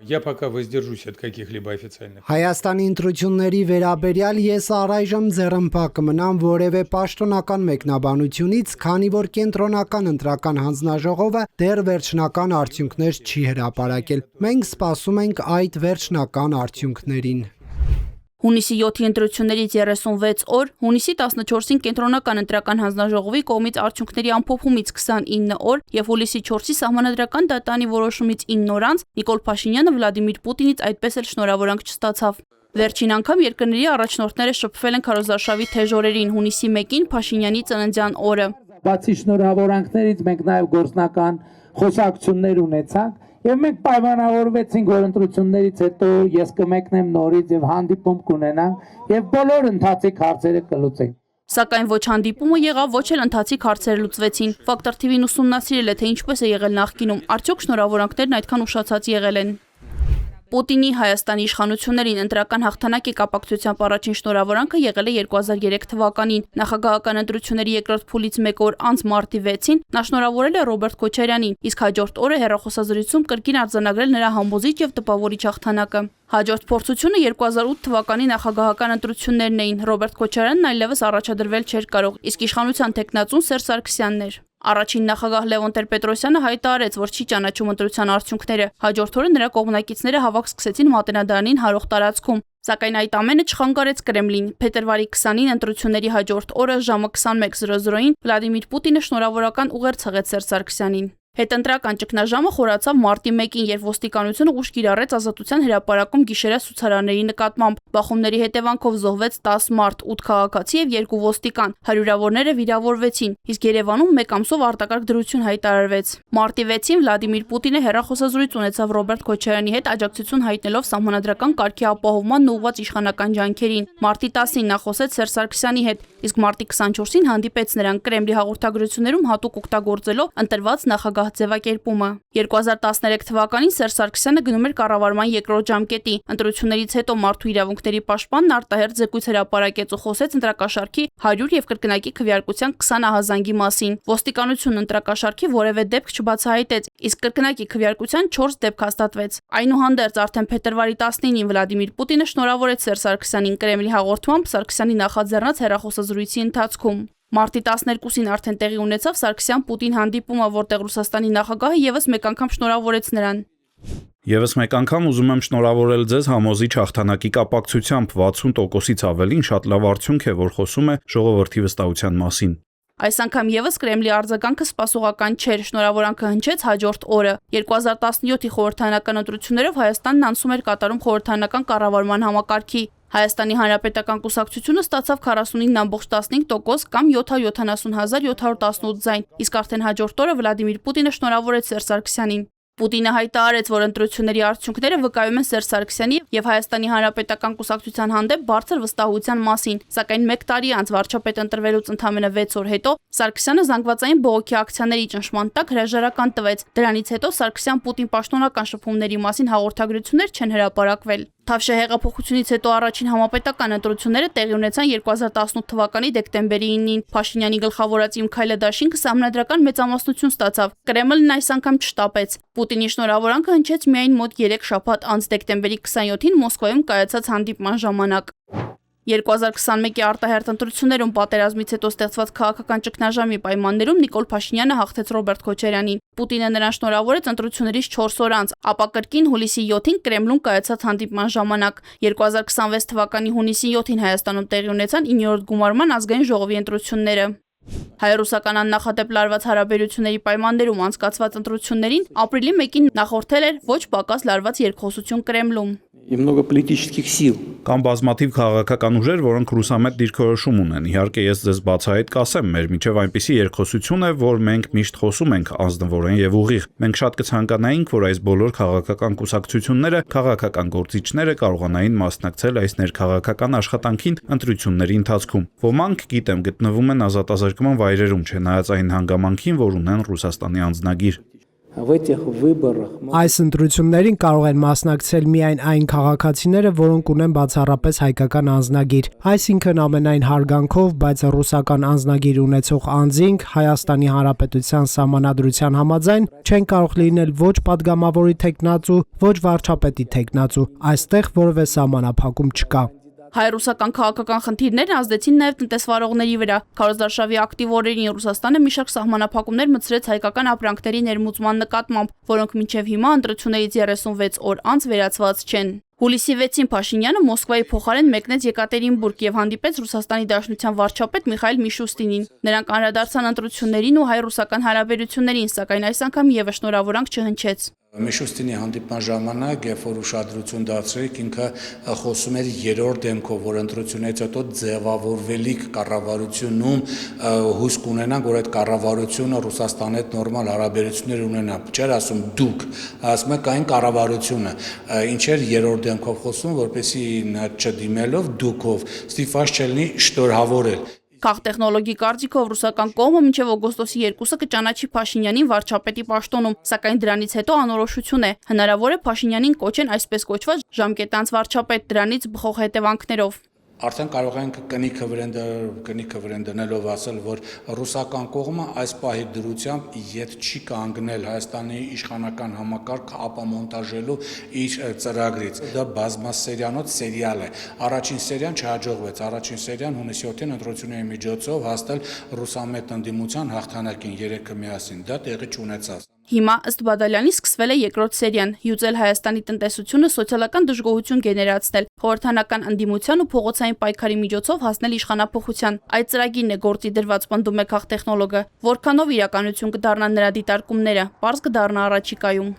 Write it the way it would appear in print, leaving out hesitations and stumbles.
Я пока воздержусь от каких-либо официальных. Հայաստանի ընտրությունների վերաբերյալ ես առայժմ ձեռնպահ կմնամ որևէ պաշտոնական մեկնաբանությունից, քանի որ կենտրոնական ընտրական հանձնաժողովը դեռ վերջնական արդյունքներ չի հրապարակել։ Մենք սպասում ենք այդ վերջնական արդյունքներին։ Հունիսի 7-ի ընտրություններից 36 օր, հունիսի 14-ին կենտրոնական ընտրական հանձնաժողովի կողմից արդյունքների ամփոփումից 29 օր եւ հուլիսի 4-ի սահմանադրական դատանի որոշումից 9 օր անց Նիկոլ Փաշինյանը Վլադիմիր Պուտինից այդպես էլ շնորհավորանք չստացավ։ Վերջին անգամ երկրների առաջնորդները շփվել են քարոզարշավի թեժ օրերին հունիսի 1-ին Փաշինյանի ծննդյան օրը։ Բացի շնորհավորանքներից մենք նաեւ գործնական խոսակցություններ ունեցանք։ Եվ մենք պայմանավորվեցինք, որ ընտրություններից հետո ես կմեկնեմ նորից եւ հանդիպում կունենանք եւ բոլոր ընթացիկ հարցերը կլուծենք։ Սակայն ոչ հանդիպումը եղավ, ոչ էլ ընթացիկ հարցերը լուծվեցին։ Ֆակտոր TV-ն ուսումնասիրել է, թե ինչպես է եղել նախկինում, արդյոք շնորհավորանքներն այդքան ուշացած եղել են։ Պուտինի Հայաստանի իշխանություններին ընտրական հաղթանակի կապակցությամբ առաջին շնորհավորանքը եղել է 2003 թվականին։ Նախագահական ընտրությունների երկրորդ փուլից 1 օր անց մարտի 6-ին նա շնորհավորել է Ռոբերտ Քոչարյանին, իսկ հաջորդ օրը հեռախոսազրույցում կրկին արձանագրել նրա համոզիչ եւ տպավորիչ հաղթանակը։ Հաջորդ փորձությունը 2008 թվականի նախագահական ընտրություններն էին։ Ռոբերտ Քոչարյանն այլևս առաջադրվել չէր կարող, իսկ իշխանության տեխնացուն Սերժ Սարգսյանն էր։ Առաջին նախագահ Լևոն Տեր-Պետրոսյանը հայտարարեց, որ չի ճանաչում ընտրության արդյունքները։ Հաջորդ օրը նրա կողմնակիցները հավաք սկսեցին Մատենադարանին հարող տարածքում։ Սակայն այդ ամենը չխանգարեց Կրեմլին։ Փետրվարի 20-ին ընտրությունների հաջորդ օրը ժամը 21:00-ին Վլադիմիր Պուտինը շնորհավորական ուղերձ հղեց Սերժ Սարգսյանին։ Հետընտրական ճգնաժամը խորացավ մարտի 1-ին, երբ ոստիկանությունը ուժ կիրառեց Ազատության հրապարակում գիշերյա ցուցարարների նկատմամբ։ Բախումների հետևանքով զոհվեց 10 մարդ, 8 քաղաքացի եւ 2 ոստիկան։ Հարյուրավորները վիրավորվեցին, իսկ Երևանում 1 ամսով արտակարգ դրություն հայտարարվեց։ Մարտի 6-ին Վլադիմիր Պուտինը հեռախոսազրույց ունեցավ Ռոբերտ Քոչարյանի հետ աջակցություն հայտնելով սահմանադրական կարգի ապահովման ուղղված իշխանական ջանքերին։ Մարտի 10-ին նա խոսեց Սերժ Սարգսյանի հետ, իսկ մարտի 24-ին հանդիպեց նրան Կրեմլի հաղորդագրություններում հատուկ օգտագործելով ընտրված նախագահ ձևակերպումը։ 2013 թվականին Սերժ Սարգսյանը գնում էր կառավարման երկրորդ ժամկետի։ Ընտրություններից հետո մարդու իրավունքների պաշտպանն արտահերթ զեկույց հրապարակեց ու խոսեց ընտրակաշարքի 100 եւ կրկնակի քվեարկության 20 ահազանգի մասին։ Ոստիկանությունն ընտրակաշարքի որևէ դեպք չբացահայտեց, իսկ կրկնակի քվեարկության 4 դեպք հաստատվեց։ Այնուհանդերձ արդեն փետրվարի 19-ին Վլադիմիր Պուտինը շնորհավորեց Սերժ Սարգսյանին Կրեմլի հաղորդմամբ Սարգսյանի նախաձեռնած հեռախոսազրույցի ընթացքում։ Մարտի 12-ին արդեն տեղի ունեցավ Սարգսյան-Պուտին հանդիպումը, որտեղ Ռուսաստանի նախագահը եւս մեկ անգամ շնորհավորեց նրան։ Եվս մեկ անգամ ուզում եմ շնորհավորել ձեզ համոզիչ հաղթանակի կապակցությամբ 60%-ից ավելին շատ լավ արդյունք է, որ խոսում է ժողովրդի վստահության մասին։ Այս անգամ եւս Կրեմլի արձագանքը սպասողական չէր, շնորհավորանքը հնչեց հաջորդ օրը։ 2017-ի խորհրդարանական ընտրություններով Հայաստանն անցում էր կատարում խորհրդարանական կառավարման համակարգի։ Հայաստանի Հանրապետական կուսակցությունը ստացավ 49.15% կամ 770,718 ձայն, իսկ արդեն հաջորդ օրը Վլադիմիր Պուտինը շնորհավորեց Սերժ Սարգսյանին։ Պուտինը հայտարարեց, որ ընտրությունների արդյունքները վկայում են Սերժ Սարգսյանի եւ Հայաստանի Հանրապետական կուսակցության հանդեպ բարձր վստահության մասին, սակայն 1 տարի անց վարչապետ ընտրվելուց ընդամենը 6 օր հետո Սարգսյանը զանգվածային բողոքի ակցիաների ճնշման տակ հրաժարական տվեց։ Դրանից հետո Սարգսյան-Պուտին պաշտոնական շփումների մասին հաղորդագրություններ չեն հրապարակվել։ Թավշյա հեղափոխությունից հետո առաջին համապետական ընտրությունները տեղի ունեցան 2018 թվականի դեկտեմբերի 9-ին։ Փաշինյանի գլխավորած Իմ Քայլը դաշինքը սահմանադրական մեծամասնություն ստացավ։ Կրեմլն այս անգամ չշտապեց։ Պուտինի շնորհավորանքը հնչեց միայն մոտ 3 շաբաթ անց դեկտեմբերի 27-ին Մոսկվայում կայացած հանդիպման ժամանակ։ 2021-ի արտահերթ ընտրություններում պատերազմից հետո ստեղծված քաղաքական ճգնաժամի պայմաններում Նիկոլ Փաշինյանը հաղթեց Ռոբերտ Քոչարյանին։ Պուտինը նրան շնորհավորեց ընտրություններից 4 օր անց, ապա կրկին հուլիսի 7-ին Կրեմլում կայացած հանդիպման ժամանակ։ 2026 թվականի հունիսի 7-ին Հայաստանում տեղի ունեցան 9-րդ գումարման ազգային ժողովի ընտրությունները։ Հայ-ռուսական աննախադեպ լարված հարաբերությունների պայմաններում անցկացված ընտրություններին ապրիլի 1-ին նախորդել էր ոչ պակաս լարված երկխոսություն Կրեմլում։ Կամ բազմաթիվ քաղաքական ուժեր, որոնք ռուսամետ դիրքորոշում ունեն։ Իհարկե ես ձեզ բացահայտ կասեմ, մեր միջև այնպիսի երկխոսություն է, որ մենք միշտ խոսում ենք ազնվորեն եւ ուղիղ։ Մենք շատ կցանկանայինք, որ այս բոլոր քաղաքական կուսակցությունները, քաղաքական գործիչները կարողանային մասնակցել այս ներքաղաքական աշխատանքին ընտրությունների ընթացքում։ Ոմանք, գիտեմ, գտնվում են ազատազրկման վայրերում, չնայած այն հանգամանքին, որ ունեն Ռուսաստանի անձնագիր։ В этих выборах Այս ընտրություններին կարող են մասնակցել միայն այն քաղաքացիները, որոնք ունեն բացառապես հայկական անձնագիր։ Այսինքն ամենայն հարգանքով, բայց ռուսական անձնագիր ունեցող անձինք Հայաստանի Հանրապետության Սահմանադրության համաձայն չեն կարող լինել ոչ падգամավորի թեկնածու, ոչ վարչապետի թեկնածու։ Այստեղ որևէ սահմանափակում չկա։ Հայ-ռուսական քաղաքական խնդիրներն ազդեցին նաև տնտեսվարողների վրա։ Քարոզարշավի ակտիվ օրերին Ռուսաստանը մի շարք սահմանափակումներ մտցրեց հայկական ապրանքների ներմուծման նկատմամբ, որոնք մինչև հիմա ընտրություններից 36 օր անց վերացված չեն։ Հուլիսի 6-ին Փաշինյանը Մոսկվայի փոխարեն մեկնեց Եկատերինբուրգ եւ հանդիպեց Ռուսաստանի Դաշնության վարչապետ Միխայիլ Միշուստինին։ Նրանք անդրադարձան ընտրություններին ու հայ-ռուսական հարաբերություններին, սակայն այս անգամ եւս շնորհավորանք չհնչեց։ Միշուստինի հանդիպման ժամանակ, երբ որ ուշադրություն դարձրեք, ինքը խոսում էր երրորդ դեմքով, որ ընտրությունից հետո ձևավորվելիք կառավարությունում հույս կունենանք, որ այդ կառավարությունը Ռուսաստանի հետ նորմալ հարաբերություններ ունենա։ Չէր ասում դուք, ասում եք այն կառավարությունը, ինչեր երրորդ դեմքով խոսում, որպեսզի նա չդիմելով դուքով ստիպված չլինի շտորհավորել։ Քաղտեխնոլոգի կարծիքով ռուսական կողմը մինչև օգոստոսի 2-ը կճանաչի Փաշինյանին վարչապետի պաշտոնում, սակայն դրանից հետո անորոշություն է։ Հնարավոր է Փաշինյանին կոչեն այսպես կոչված ժամկետանց վարչապետ, դրանից բխող հետևանքներով։ Արդեն կարող ենք կնիքը վրան դնելով ասել, որ ռուսական կողմը այս պահի դրությամբ ետ չի կանգնել Հայաստանի իշխանական համակարգը ապամոնտաժելու իր ծրագրից։ Դա բազմասերիանոց սերիալ է։ Առաջին սերիան չհաջողվեց։ Առաջին սերիան հունիսի 7-ին ընտրությունների միջոցով հասնել ռուսամետ ընդդիմության հաղթանակին 3-ը միասին։ Դա տեղի չունեցավ։ Հիմա ըստ Բադալյանի սկսվել է երկրորդ սերիան՝ հյուծել Հայաստանի տնտեսությունը սոցիալական դժգոհություն գեներացնել, խորհրդանական ընդդիմության ու փողոցային պայքարի միջոցով հասնել իշխանափոխության։ Այդ ծրագիրն է գործի դրված, պնդում է քաղտեխնոլոգը։ Որքանով իրականություն կդառնան նրա դիտարկումները, պարզ կդառնա առաջիկայում։